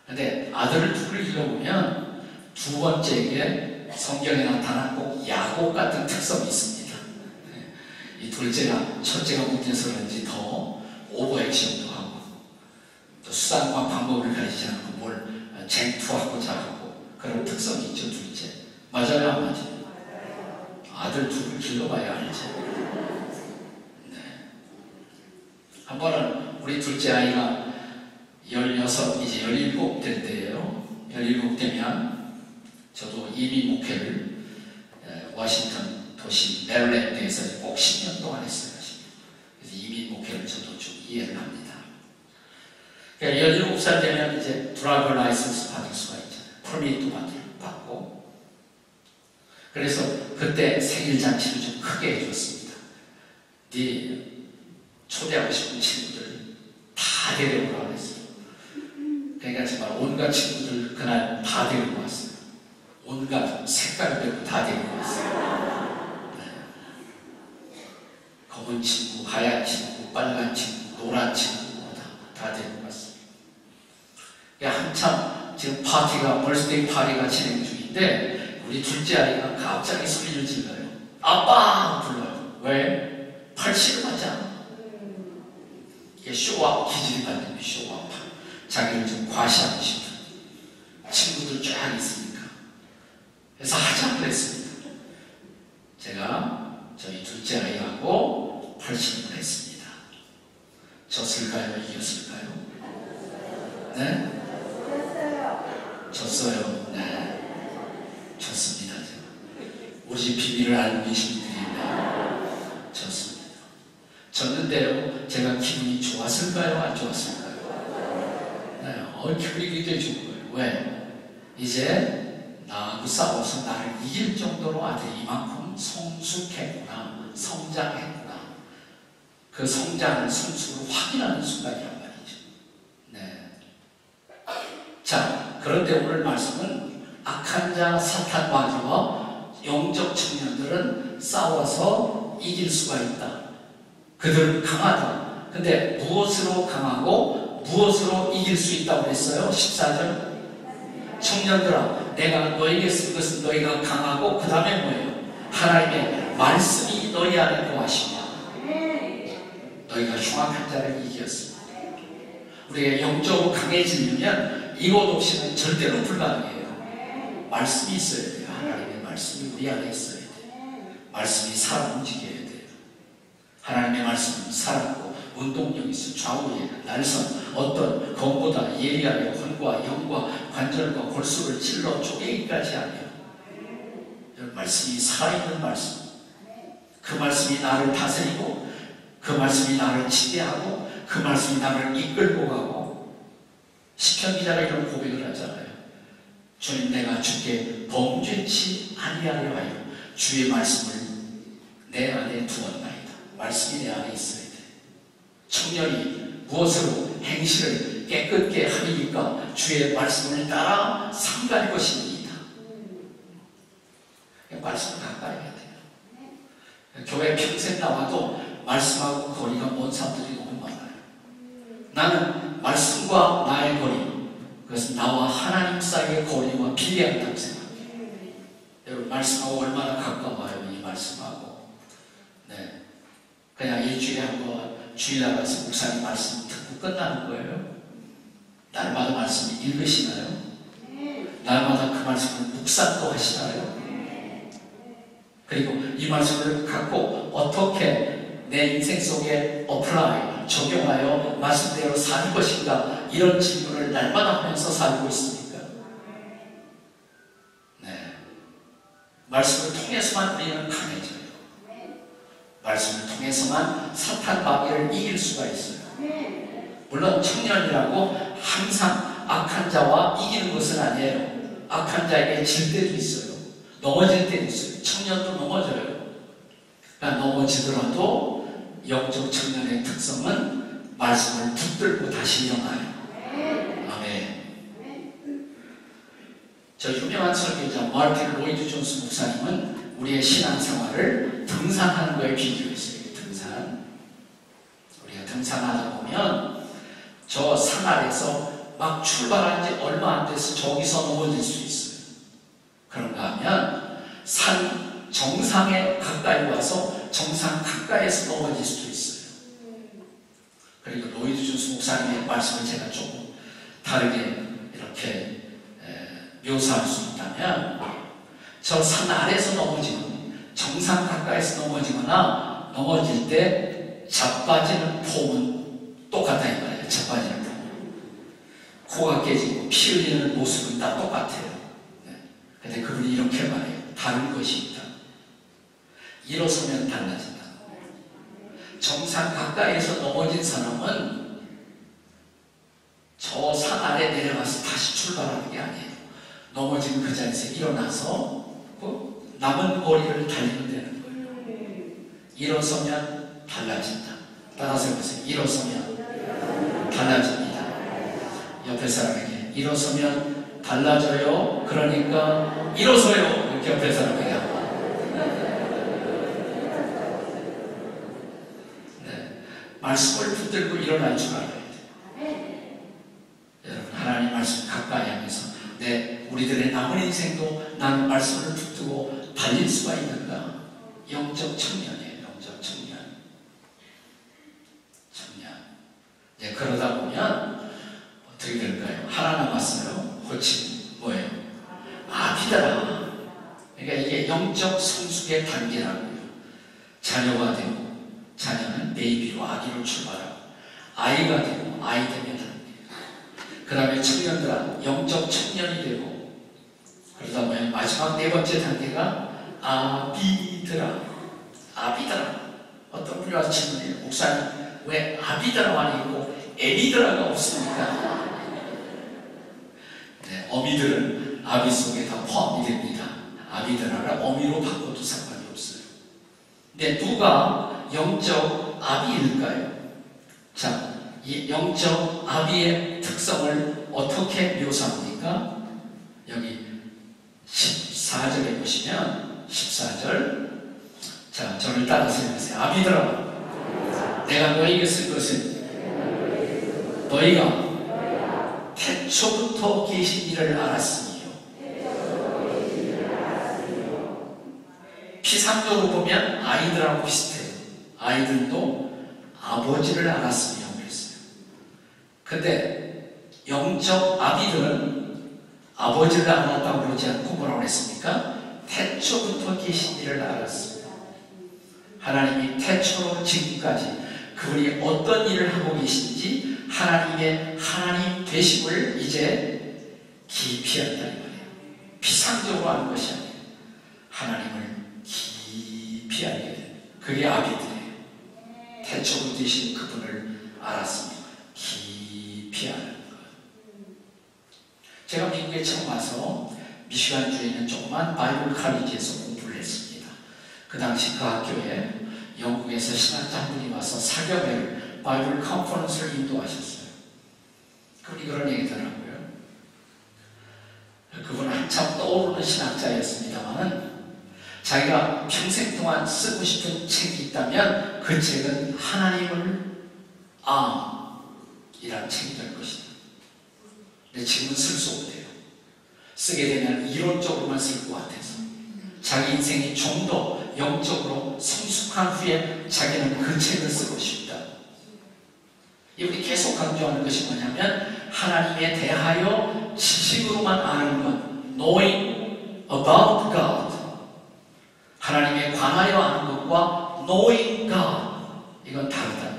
근데 아들을 둘을 길러보면 두 번째에게 성경에 나타난 꼭 야곱 같은 특성이 있습니다. 이 둘째가, 첫째가 문제서 그런지 더 오버액션도 하고 또 수단과 방법을 가리지 않고 뭘 쟁투하고자 하고 그런 특성이 있죠. 둘째. 맞아요, 안 맞아요? 아들 둘을 길러봐야 알지. 네. 한 번은 우리 둘째 아이가 16, 이제 17 될 때예요. 17 되면 저도 이민 목회를 워싱턴 도시 메릴랜드에서 꼭 10년 동안 했어요. 그래서 이민 목회를 저도 좀 이해를 합니다. 그러니까 17살 되면 이제 드라이버 라이선스 받을 수가 있잖아요. 퍼밋도 받고. 그래서 그때 생일잔치를 좀 크게 해줬습니다. 네 초대하고 싶은 친구들 다 데려오라고 그랬어요. 그러니까 정말 온갖 친구들 그날 다 데리고 왔어요. 온갖 색깔별로 다 데리고 왔어요. 네. 검은 친구, 하얀 친구, 빨간 친구, 노란 친구 다 데리고 왔어요. 한참 지금 파티가 벌스데이 파티가 진행 중인데 우리 둘째 아이가 갑자기 소리를 질러요. 아빠! 불러요. 왜? 팔씨름하자. 이게 쇼업 기질이 받는 게 쇼업. 자기를 좀 과시하고 싶은 친구들 쫙 있으니까. 그래서 하자 그랬습니다. 제가 저희 둘째 아이하고 팔씨름을 했습니다. 졌을까요? 이겼을까요? 네? 졌어요. 네. 졌습니다. 우리 집 비밀을 알고 계신 분들이네. 졌습니다. 졌는데요, 제가 기분이 좋았을까요? 안 좋았을까요? 네, 기분이 굉장히 좋은 거예요. 왜? 이제 나하고 싸워서 나를 이길 정도로 아들이 이만큼 성숙했구나, 성장했구나. 그 성장을 성숙을 확인하는 순간이란 말이죠. 네. 자, 그런데 오늘 말씀은 악한 자 사탄 마귀와 영적 청년들은 싸워서 이길 수가 있다. 그들은 강하다. 근데 무엇으로 강하고 무엇으로 이길 수 있다고 그랬어요? 14절. 청년들아, 내가 너에게 쓴 것은 너희가 강하고 그 다음에 뭐예요? 하나님의 말씀이 너희 안에 거하시며 너희가 흉악한 자를 이겼습니다. 우리가 영적으로 강해지려면 이것 없이는 절대로 불가능해요. 말씀이 있어야 돼요. 하나님의 말씀이 우리 안에 있어야 돼요. 말씀이 사람 움직여야 돼요. 하나님의 말씀은 살았고 운동력이 있어. 좌우에 날선 어떤 검보다 예리하여 혼과 영과 관절과 골수를 찔러 쪼개기까지 하며 말씀이 살아있는 말씀, 그 말씀이 나를 다스리고 그 말씀이 나를 지배하고 그 말씀이 나를 이끌고 가고 시편 기자가 이런 고백을 하잖아요. 주님, 내가 주께 범죄치 아니하려 하여 주의 말씀을 내 안에 두었나이다. 말씀이 내 안에 있어야 돼. 청년이 무엇으로 행실을 깨끗게 하리니까 주의 말씀을 따라 삼갈 것입니다. 말씀을 가까이 해야 돼요. 교회 평생 나와도 말씀하고 거리가 먼 사람들이 너무 많아요. 나는 말씀과 나의 거리, 그것은 나와 하나님 사이의 거리와 비례한다고 생각해요. 여러분, 말씀하고 얼마나 가까워요, 이 말씀하고. 네. 그냥 일주일에 한 번 주일 나가서 목사님 말씀 듣고 끝나는 거예요. 날마다 말씀을 읽으시나요? 날마다 그 말씀을 묵상도 하시나요? 그리고 이 말씀을 갖고 어떻게 내 인생 속에 어플라이, 적용하여 말씀대로 살 것인가, 이런 질문을 날마다 하면서 살고 있습니까? 네. 말씀을 통해서만 우리는 강해져요. 말씀을 통해서만 사탄 마귀를 이길 수가 있어요. 물론 청년이라고 항상 악한 자와 이기는 것은 아니에요. 악한 자에게 질 때도 있어요. 넘어질 때도 있어요. 청년도 넘어져요. 그러니까 넘어지더라도 영적 청년의 특성은 말씀을 붙들고 다시 일어나요. 아멘. 저 유명한 설교자 마르틴 로이드 존스 목사님은 우리의 신앙생활을 등산하는 거에 비교했어요. 등산. 우리가 등산하다 보면 저 산 아래서 막 출발한 지 얼마 안 돼서 저기서 넘어질 수 있어요. 그런가 하면 산 정상에 가까이 와서 정상 가까이에서 넘어질 수도 있어요. 그리고 로이드 존스 목사님의 말씀을 제가 조금 다르게 이렇게 묘사할 수 있다면, 저 산 아래에서 넘어지면, 정상 가까이에서 넘어지거나 넘어질 때 자빠지는 폼은 똑같다 이 말이에요. 자빠지는 폼. 코가 깨지고 피 흘리는 모습은 다 똑같아요. 근데 그분이 이렇게 말해요. 다른 것이 있다. 일어서면 달라진다. 정상 가까이에서 넘어진 사람은 저 산 아래 내려가서 다시 출발하는 게 아니에요. 넘어진 그 자리에서 일어나서 남은 거리를 달리면 되는 거예요. 일어서면 달라진다. 따라서 해보세요. 일어서면 달라집니다. 옆에 사람에게 일어서면 달라져요. 그러니까 일어서요. 이렇게 옆에 사람에게 하고. 네. 말씀을 붙들고 일어날 줄 알아야 돼요. 여러분, 하나님 말씀 가까이 하면서 우리들의 남은 인생도 나는 말씀을 붙들고 달릴 수가 있는가? 영적 청년이에요. 영적 청년. 네, 그러다 보면 어떻게 될까요? 하나 남았어요. 호칭 뭐예요? 아비더라. 그러니까 이게 영적 성숙의 단계라고요. 자녀가 되고, 자녀는 베이비로 아기로 출발하고, 아이가 되고, 아이 되면 단계. 그 다음에 청년들은 영적 청년이 되고, 그러다 보면 마지막 네 번째 단계가 아비더라. 아비더라. 어떤 분이 와서 질문해요. 목사님, 왜 아비더라만 있고 에비더라가 없습니까? 네, 어미들은 아비 속에 다 포함이 됩니다. 아비더라를 어미로 바꿔도 상관이 없어요. 근데 누가 영적 아비일까요? 자, 이 영적 아비의 특성을 어떻게 묘사합니까? 여기 14절. 자, 저를 따라서 해보세요. 아비들아, 내가 너에게 쓸 것은 너희가 태초부터 계신 이를 알았으니요. 피상적으로 보면 아이들하고 비슷해요. 아이들도 아버지를 알았으며 그랬어요. 근데 영적 아비들은 아버지를 알았다고 그러지 않고 뭐라고 했습니까? 태초부터 계신 이를 알았습니다. 하나님이 태초로 지금까지 그분이 어떤 일을 하고 계신지 하나님의 하나님 되심을 이제 깊이 한다는 거예요. 피상적으로 하는 것이 아니에요. 하나님을 깊이 알게 돼요. 그게 아비들이에요. 태초부터 되신 그분을 알았으며 깊이 아는 것. 제가 미국에 처음 와서 미시간주에 있는 조그만 바이블 칼리지에서 공부를 했습니다. 그 당시 그 학교에 영국에서 신학자 한 분이 와서 4개월 바이블 컨퍼런스를 인도하셨어요. 그분이 그런 얘기더라고요. 그분은 한참 떠오르는 신학자였습니다만 자기가 평생 동안 쓰고 싶은 책이 있다면 그 책은 하나님을 이라는 책이 될 것이다. 근데 지금은 쓸 수 없대요. 쓰게 되면 이론적으로만 쓸 것 같아서 자기 인생이 좀 더 영적으로 성숙한 후에 자기는 그 책을 쓰고 싶다. 이분이 계속 강조하는 것이 뭐냐면 하나님에 대하여 지식으로만 아는 것, knowing about God, 하나님에 관하여 아는 것과 knowing God, 이건 다르다.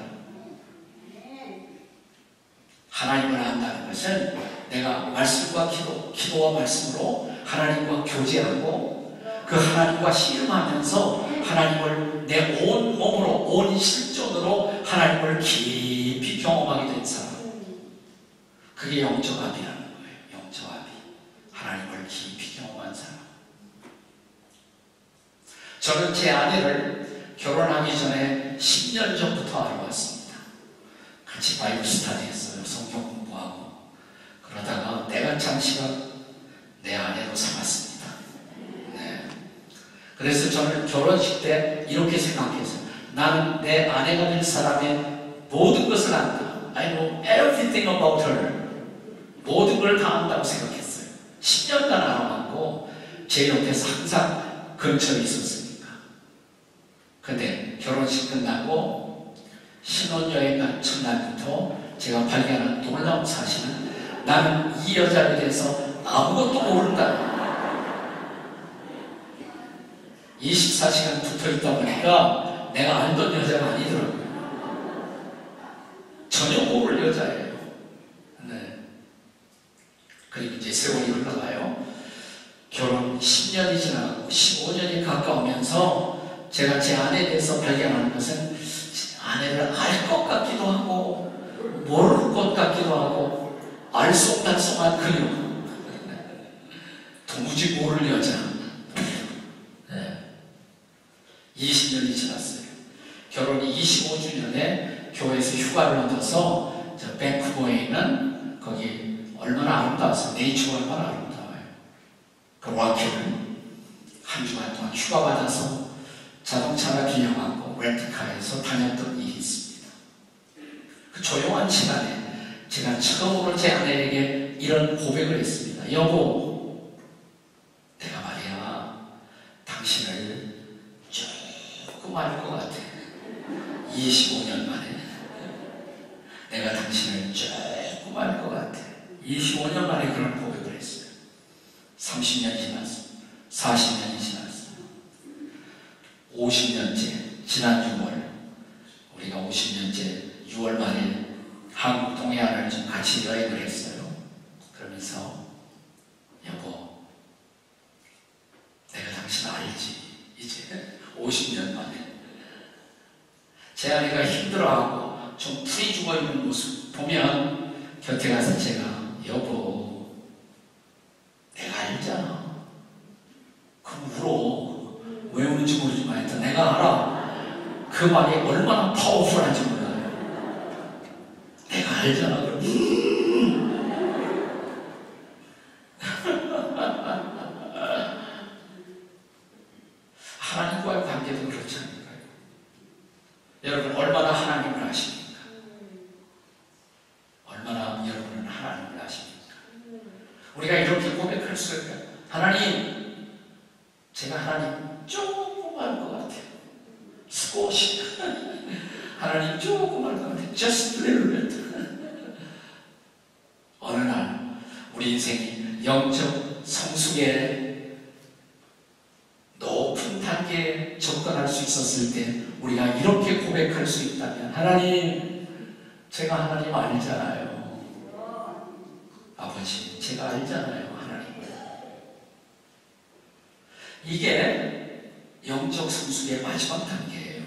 하나님을 안다는 것은 내가 말씀과 기도와 말씀으로 하나님과 교제하고 그 하나님과 씨름하면서 하나님을 내 온 몸으로, 온 실존으로 하나님을 깊이 경험하게 된 사람. 그게 영적 아비라는 거예요. 영적 아비. 하나님을 깊이 경험한 사람. 저는 제 아내를 결혼하기 전에 10년 전부터 알아왔습니다. 같이 바이블 스터디 했어요. 성경 공부하고. 그러다가 때가 찬시가 내 아내로 삼았습니다. 네. 그래서 저는 결혼식 때 이렇게 생각했어요. 나는 내 아내가 될 사람의 모든 것을 안다. I know everything about her. 모든 걸 다 안다고 생각했어요. 10년간 알아왔고 제 옆에서 항상 근처에 있었으니까. 근데 결혼식 끝나고 신혼여행 간 첫날부터 제가 발견한 놀라운 사실은 나는 이 여자에 대해서 아무것도 모른다. 24시간 붙어있다 보니까 내가 알던 여자가 아니더라고요. 전혀 모를 여자예요. 네. 그리고 이제 세월이 흘러가요. 결혼 10년이 지나고 15년이 가까우면서 제가 제 아내에 대해서 발견하는 것은 아내를 알 것 같기도 하고 모를 것 같기도 하고 알쏭달쏭한 그녀, 도무지 모를 여자. 네. 20년이 지났어요. 결혼이 25주년에 교회에서 휴가를 얻어서 저 밴쿠버에 있는 거기 얼마나 아름다워서 네이처가 얼마나 아름다워요. 그 와키를 한 주간 동안 휴가 받아서 자동차를 빌려갖고 렌트카에서 다녔던 일이 있습니다. 그 조용한 시간에 제가 처음으로 제 아내에게 이런 고백을 했습니다. 여보, 내가 말이야 당신을 조금 알 것 같아. 25년 만에 내가 당신을 조금 알 것 같아. 25년 만에 그런 고백을 했어요. 30년이 지났어. 40년이 지났어. 50년째 지난 6월 우리가 50년째 6월 말에 한국 동해안을 좀 같이 여행을 했어요. 그러면서 여보, 내가 당신 알지? 이제 50년 만에 제 아내가 힘들어하고 좀 풀이 죽어있는 모습 보면 곁에 가서 제가 여보, 내가 알잖아. 그럼 울어. 왜 우는지 모르지만 일단 내가 알아. 그 말이 얼마나 파워풀한지 몰라요. 내가 알잖아. 그럼 우리가 이렇게 고백할 수 있어요. 하나님, 제가 하나님 조금 할 것 같아요. 스쿼시. 하나님 조금 할 것 같아요. Just a little bit. 어느 날 우리 인생이 영적 성숙의 높은 단계에 접근할 수 있었을 때 우리가 이렇게 고백할 수 있다면, 하나님, 제가 하나님 알잖아요. 아버지, 제가 알잖아요, 하나님. 이게 영적 성숙의 마지막 단계예요.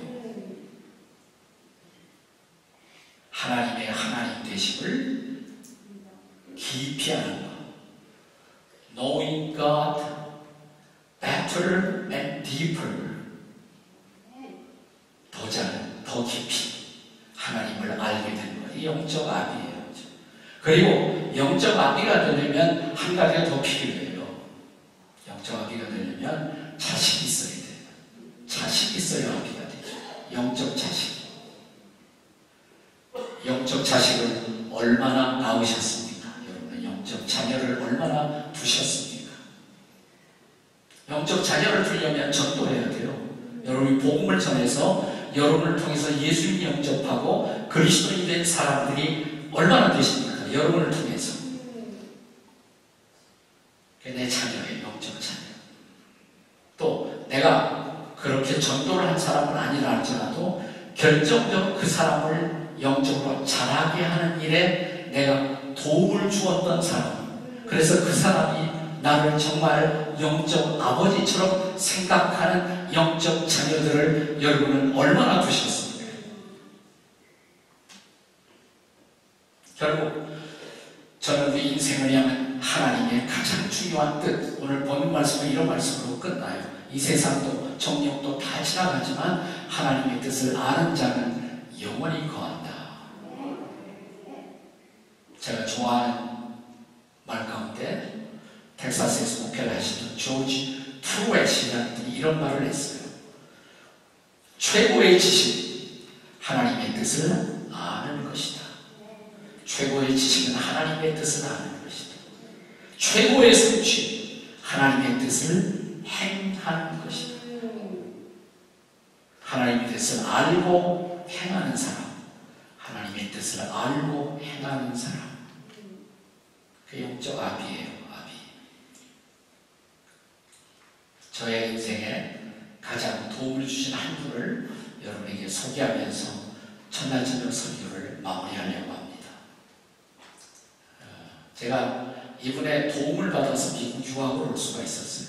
하나님의 하나님 되심을 깊이 아는 것. Knowing God better and deeper. 더 잘, 더 깊이 하나님을 알게 되는 것. 이 영적 아비예요. 그리고 영적 아비가 되려면 한 가지가 더 필요해요. 영적 아비가 되려면 자식이 있어야 돼요. 자식이 있어야 아비가 되죠. 영적 자식. 영적 자식을 얼마나 낳으셨습니까? 여러분, 영적 자녀를 얼마나 두셨습니까? 영적 자녀를 두려면 전도해야 돼요. 여러분이 복음을 전해서 여러분을 통해서 예수님 영접하고 그리스도인 된 사람들이 얼마나 되십니까? 여러분을 통해서. 내 자녀의 영적 자녀. 또 내가 그렇게 전도를 한 사람은 아니라 할지라도 결정적으로 그 사람을 영적으로 자라게 하는 일에 내가 도움을 주었던 사람. 그래서 그 사람이 나를 정말 영적 아버지처럼 생각하는 영적 자녀들을 여러분은 얼마나 두셨습니까? 결국 저는 우리 인생을 향한 하나님의 가장 중요한 뜻, 오늘 본 말씀은 이런 말씀으로 끝나요. 이 세상도 정력도 다 지나가지만 하나님의 뜻을 아는 자는 영원히 거한다. 제가 좋아하는 말 가운데 텍사스에서 목회를 하시던 조지 프루엣이라는 분이 이런 말을 했어요. 최고의 지식, 하나님의 뜻을 아는 것이다. 최고의 지식은 하나님의 뜻을 아는 것이다. 최고의 성취, 하나님의 뜻을 행하는 것이다. 하나님의 뜻을 알고 행하는 사람, 하나님의 뜻을 알고 행하는 사람, 그 영적 아비예요. 아비. 저의 인생에 가장 도움을 주신 한 분을 여러분에게 소개하면서 첫날 저녁 설교를 마무리하려고 합니다. 제가 이분의 도움을 받아서 미국 유학을 올 수가 있었어요.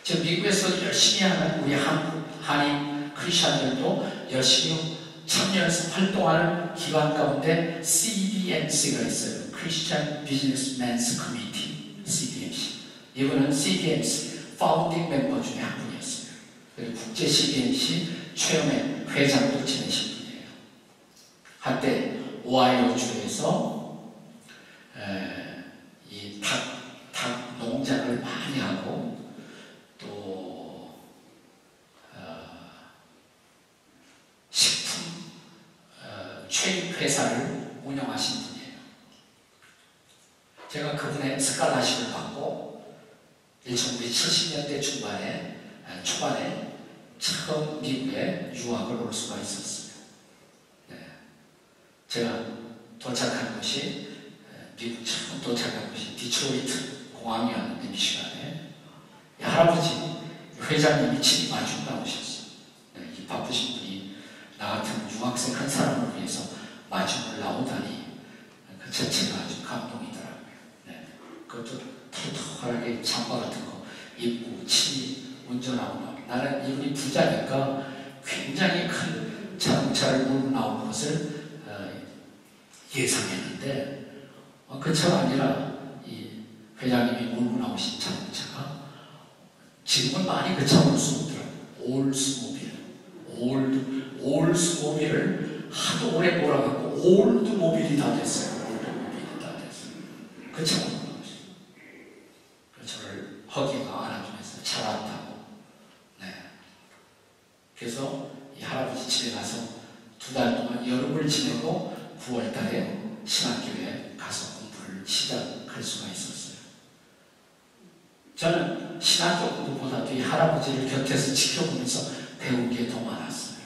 지금 미국에서 열심히 하는 우리 한인 크리스천들도 열심히 참여해서 활동하는 기관 가운데 CBMC가 있어요. Christian Businessmen's Committee, CBMC. 이분은 CBMC 파운딩 멤버 중에 한 분이었어요. 그리고 국제 CBMC 최영애 회장도 지내신 분이에요. 한때 오하이오주에서 이 닭 농장을 많이 하고 또 식품 체인 회사를 운영하신 분이에요. 제가 그분의 스칼라십을 받고 1970년대 초반에 처음 미국에 유학을 올 수가 있었어요. 네. 제가 도착한 곳이 미국 처음 도착한 곳이 디트로이트 공항이었는데 미시간에 할아버지 회장님이 집이 마중 나오셨어요. 네, 이 바쁘신 분이 나 같은 유학생 한 사람을 위해서 마중을 나오다니 그 자체가 아주 감동이더라고요. 네, 그것도 털털하게 장바 같은 거 입고 침이 운전하고 나는 이분이 부자니까 굉장히 큰 자동차를 몰고 나오는 것을 예상했는데 그 차가 아니라 이 회장님이 몰고 나오신 자동차가 지금은 많이 그 차 올 수 없더라고요. 올스모빌을 하도 오래 몰아갖고 올드모빌이 다 됐어요. 올드모빌이 다 됐어요. 그 차가 몰고 나오셨어요. 저를 허기가 안아주면서 차 안타고 그래서 이 할아버지 집에 가서 2달 동안 여름을 지내고 9월 달에 신학교에 가서 공부를 시작할 수가 있었어요. 저는 신학교 공부보다도 이 할아버지를 곁에서 지켜보면서 배운 게 더 많았어요.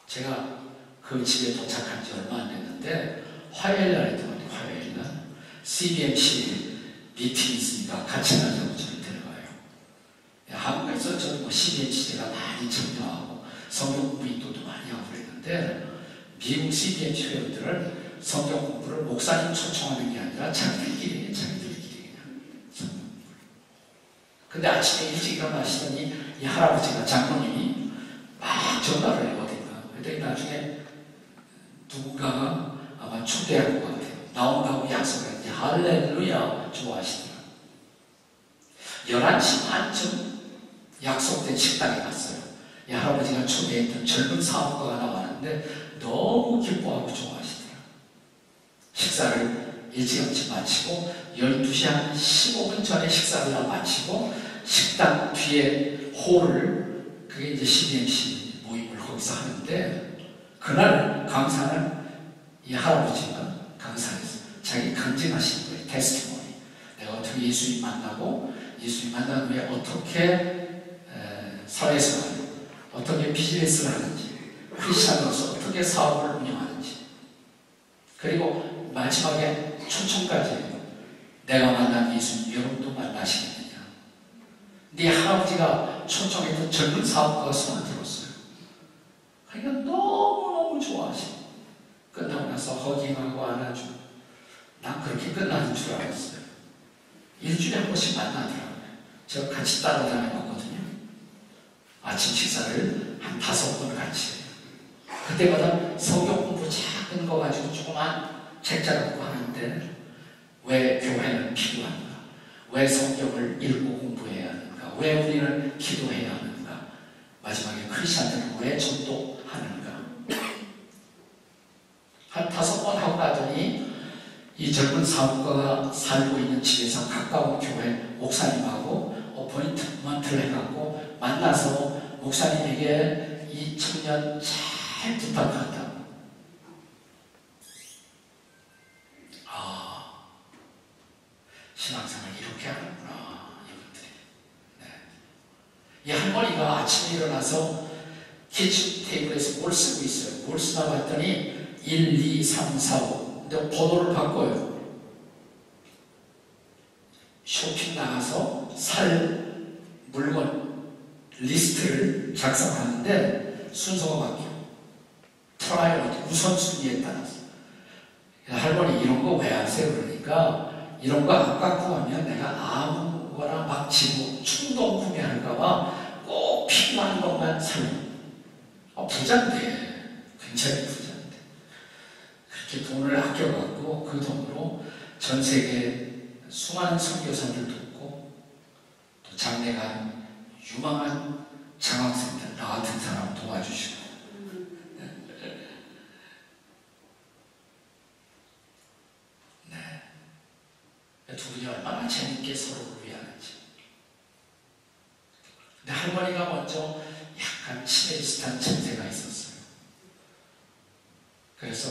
제가 그 집에 도착한 지 얼마 안 됐는데 화요일 날 했더니 화요일 날 CBMC 미팅이 있으니까 같이 가자고 저를 데려가요. 한국에서 저는 뭐 CBMC 제가 많이 참여하고 성경 공부 인도도 많이 하고 그랬는데 미국 CBMC 회원들은 성경 공부를 목사님 초청하는 게 아니라 자기들끼리 그냥. 근데 아침에 일찍 일어나시더니 이 할아버지가 장로님이 막 전화를 해거든요. 그랬더니 나중에 누군가가 아마 초대한 것 같아요. 나온다고 약속했는데 할렐루야 좋아하시더라고요. 11시 반쯤 약속된 식당에 갔어요. 이 할아버지가 초대했던 젊은 사업가가 나왔는데 너무 기뻐하고 좋아하시더라고요. 식사를 일찌감치 마치고 12시 한 15분 전에 식사를 다 마치고 식당 뒤에 홀을 그게 이제 CBMC 모임을 거기서 하는데 그날 강사는 이 할아버지가 강사에서 자기 간증하신 거예요. 테스티모니. 내가 어떻게 예수님 만나고 예수님 만난 후에 어떻게 사회생활, 어떻게 비즈니스를 하는지, 크리스찬으로서 어떻게 사업을 운영하는지, 그리고 마지막에 초청까지 내가 만난 예수님 여러분도 만나시겠느냐. 근데 할아버지가 초청했던 젊은 사업가가 손을 들었어요. 그러니까 너무너무 좋아하시고 끝나고 나서 허깅하고 안아주고 난 그렇게 끝나는 줄 알았어요. 일주일에 한 번씩 만나더라고요. 제가 같이 따라다녀봤거든요. 아침 식사를 한 5번을 같이 해요. 그때마다 성경 공부 작은 거 가지고 조그만 책자 갖고 하는데 왜 교회는 필요한가? 왜 성경을 읽고 공부해야 하는가? 왜 우리는 기도해야 하는가? 마지막에 크리스찬들은 왜 전도하는가? 한 5번 하고 나더니 이 젊은 사업가가 살고 있는 집에서 가까운 교회 목사님하고 어포인트먼트를 해갖고 만나서 목사님에게 이 청년 잘 부탁한다고. 신앙생활 이렇게 하는구나 이분들이. 네. 이 할머니가 아침에 일어나서 키친 테이블에서 뭘 쓰고 있어요. 뭘 쓰나 봤더니 1, 2, 3, 4, 5 근데 번호를 바꿔요. 쇼핑 나가서 살 물건 리스트를 작성하는데 순서가 바뀌어요. 프라이어리티 우선순위에 따라서. 할머니 이런 거 왜 하세요? 그러니까 이런 거 안 갖고 가면 내가 아무거나 막 지고 충동 구매할까봐 꼭 필요한 것만 사요. 부자인데, 굉장히 부자인데. 그렇게 돈을 아껴갖고 그 돈으로 전 세계 수많은 선교사들 돕고 또 장래가 유망한 장학생들, 나 같은 사람 도와주시고. 두 분이 얼마나 재밌게 서로를 위하는지. 근데 할머니가 먼저 약간 치매 비슷한 증세가 있었어요. 그래서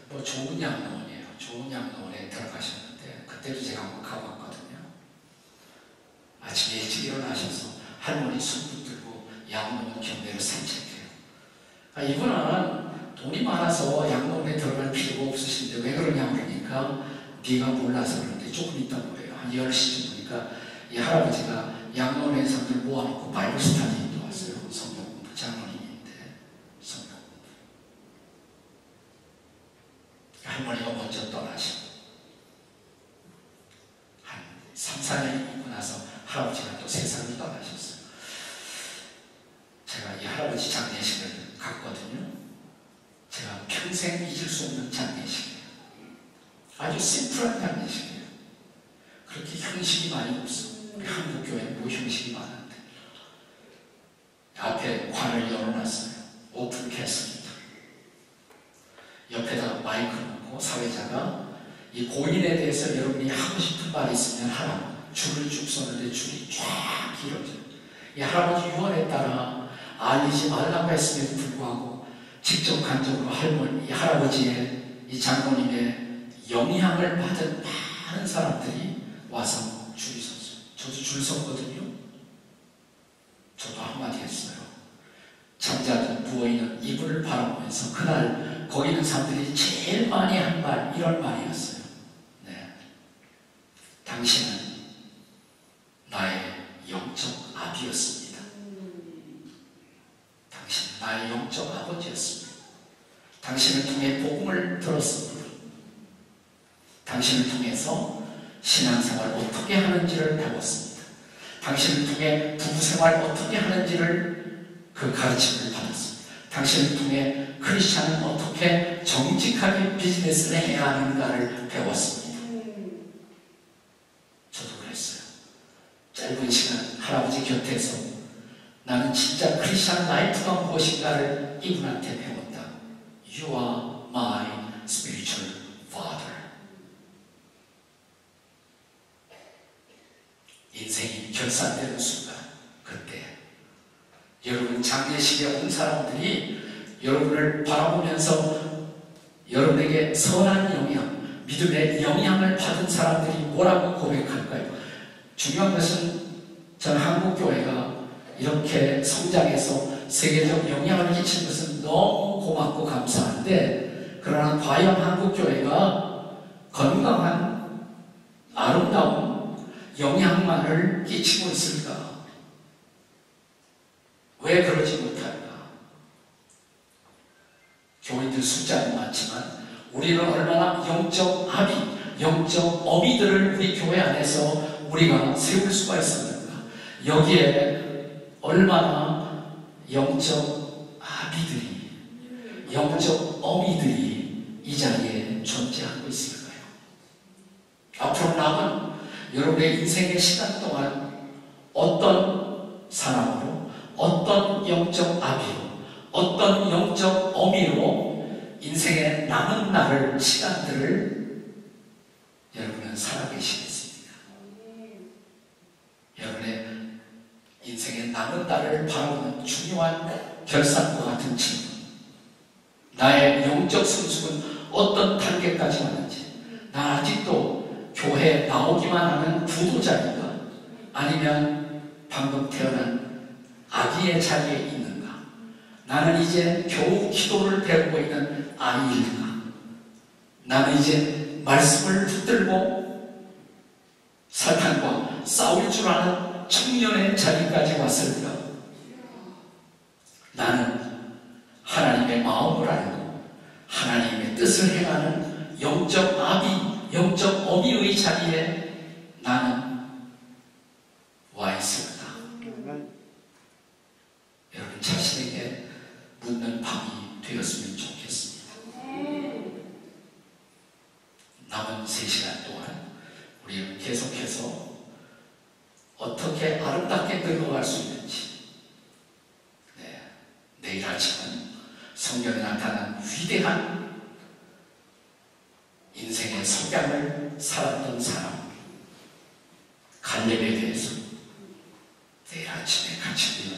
뭐 좋은 양로원이에요. 좋은 양로원에 들어가셨는데 그때도 제가 한번 가봤거든요. 아침에 일찍 일어나셔서 할머니 손 붙들고 양로원 경내를 산책해요. 이분은 돈이 많아서 양로원에 들어갈 필요가 없으신데 왜 그러냐 그러니까 네가 몰라서 그런데 조금 있다 보여요. 한 10시쯤 보니까 이 할아버지가 양로원에 사람들 모아놓고 바이블 스타디 인도왔어요. 성경 공부 장로님인데 성경 공부. 할머니가 먼저 떠나시고 한 3, 4년 있고 나서 할아버지가 또 세상을 떠나셨어요. 제가 이 할아버지 장례식을 갔거든요. 제가 평생 잊을 수 없는 장례식이에요. 아주 심플한 장례식이에요. 그렇게 형식이 많이 없어. 우리 한국 교회는 뭐 형식이 많은데. 앞에 관을 열어놨어요. 오픈 캐스입니다. 옆에다 마이크 놓고 사회자가 이 고인에 대해서 여러분이 하고 싶은 말이 있으면 하라. 줄을 쭉 서는데 줄이 쫙 길어져요. 이 할아버지 유언에 따라 알리지 말라고 했음에도 불구하고 직접 간접으로 이 할아버지의 이 장로님의 영향을 받은 많은 사람들이 와서 줄이 섰어요. 저도 줄 섰거든요. 저도 한마디 했어요. 잠자든 누워있는 이불을 바라보면서 그날 거기 있는 사람들이 제일 많이 한 말, 이런 말이었어요. 네. 당신은 나의 영적 아비였습니다. 당신은 나의 영적 아버지였습니다. 당신을 통해 복음을 들었습니다. 당신을 통해서 신앙생활 어떻게 하는지를 배웠습니다. 당신을 통해 부부생활 어떻게 하는지를 그 가르침을 받았습니다. 당신을 통해 크리스찬은 어떻게 정직하게 비즈니스를 해야 하는가를 배웠습니다. 저도 그랬어요. 짧은 시간 할아버지 곁에서 나는 진짜 크리스찬 라이프가 무엇인가를 이분한테 배웠다. You are my spiritual father. 인생이 결산되는 순간, 그때 여러분 장례식에 온 사람들이 여러분을 바라보면서 여러분에게 선한 영향, 믿음의 영향을 받은 사람들이 뭐라고 고백할까요? 중요한 것은 전 한국교회가 이렇게 성장해서 세계적 영향을 끼친 것은 너무 고맙고 감사한데, 그러나 과연 한국교회가 건강한 아름다운 영향만을 끼치고 있을까? 왜 그러지 못할까? 교인들 숫자는 많지만 우리는 얼마나 영적 아비, 영적 어미들을 우리 교회 안에서 우리가 세울 수가 있었는가? 여기에 얼마나 영적 아비들이, 영적 어미들이 이 자리에 존재하고 있을까요? 앞으로 남은 여러분의 인생의 시간 동안 어떤 사람으로, 어떤 영적 아비로, 어떤 영적 어미로 인생의 남은 날을, 시간들을 여러분은 살아계시겠습니다. 여러분의 인생의 남은 날을 바라보는 중요한 결산과 같은 질문. 나의 영적 성숙은 어떤 단계까지 왔는지, 난 아직도 교회에 나오기만 하는 부도자인가? 아니면 방금 태어난 아기의 자리에 있는가? 나는 이제 겨우 기도를 배우고 있는 아이인가? 나는 이제 말씀을 붙들고 사탄과 싸울 줄 아는 청년의 자리까지 왔을까? 나는 하나님의 마음을 알고 하나님의 뜻을 행하는 영적 아비, 영적 어미의 자리에 나는 와 있을까? 여러분 자신에게 묻는 밤이 되었으면 좋겠습니다. 남은 3시간 동안 우리는 계속해서 어떻게 아름답게 늙어갈 수 있는지, 내일 아침은 성경에 나타난 위대한 인생의 석양을 살았던 사람 갈렙에 대해서 내일 아침에 같이